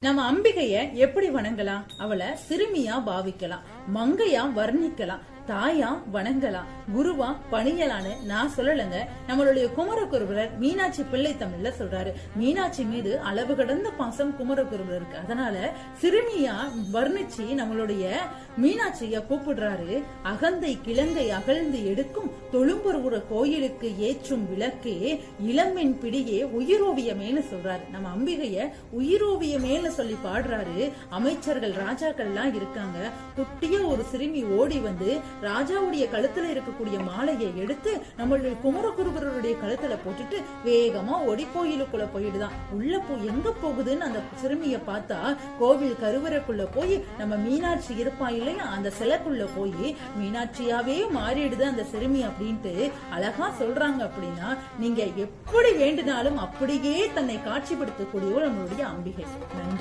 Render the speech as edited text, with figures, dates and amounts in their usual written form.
நம்ம அம்பிகைய எப்படி வணங்கலாம்? அவளை சிறுமியா பாவிக்கலாம், மங்கையா வர்ணிக்கலாம், தாயா வணங்கலாம், குருவா பணியலான்னு நான் சொல்லலங்க. நம்மளுடைய குமரகுருபரர் மீனாட்சி பிள்ளை தமிழ்ல சொல்றாரு. மீனாட்சி மீது அளவு கடந்த பாசம் குமரகுருபரருக்கு. அதனால சிறுமியா வர்ணிச்சு நம்மளுடைய மீனாட்சிய கூப்பிடுறாரு. அகந்தை கிழங்கை அகழ்ந்து எடுக்கும் தொழும்புற கோயிலுக்கு ஏற்றும் விளக்கே இளம்பின் பிடியே உயிரோவியமேன்னு சொல்றாரு. நம்ம அம்பிகைய உயிரோவியமேன்னு சொல்லி பாடுறாரு. அமைச்சர்கள் ராஜாக்கள் எல்லாம் இருக்காங்க. குட்டிய ஒரு சிறுமி ஓடி வந்து ராஜாவுடைய கழுத்துல இருக்கக்கூடிய மாலையை எடுத்து நம்மளுடைய குமரகுருபரருடைய கழுத்துல போட்டுட்டு வேகமா ஓடி கோயிலுக்குள்ள போயிடுதான். உள்ள எங்க போகுதுன்னு அந்த சிறுமிய பார்த்தா கோவில் கருவறைக்குள்ள போய் நம்ம மீனாட்சி இருப்பா இல்லையா, அந்த சிலைக்குள்ள போய் மீனாட்சியாவே மாறிடுது அந்த சிறுமி அப்படின்ட்டு அழகா சொல்றாங்க. அப்படின்னா நீங்க எப்படி வேண்டினாலும் அப்படியே தன்னை காட்சிப்படுத்தக்கூடியவள் நம்மளுடைய அம்பிகை. நன்றி.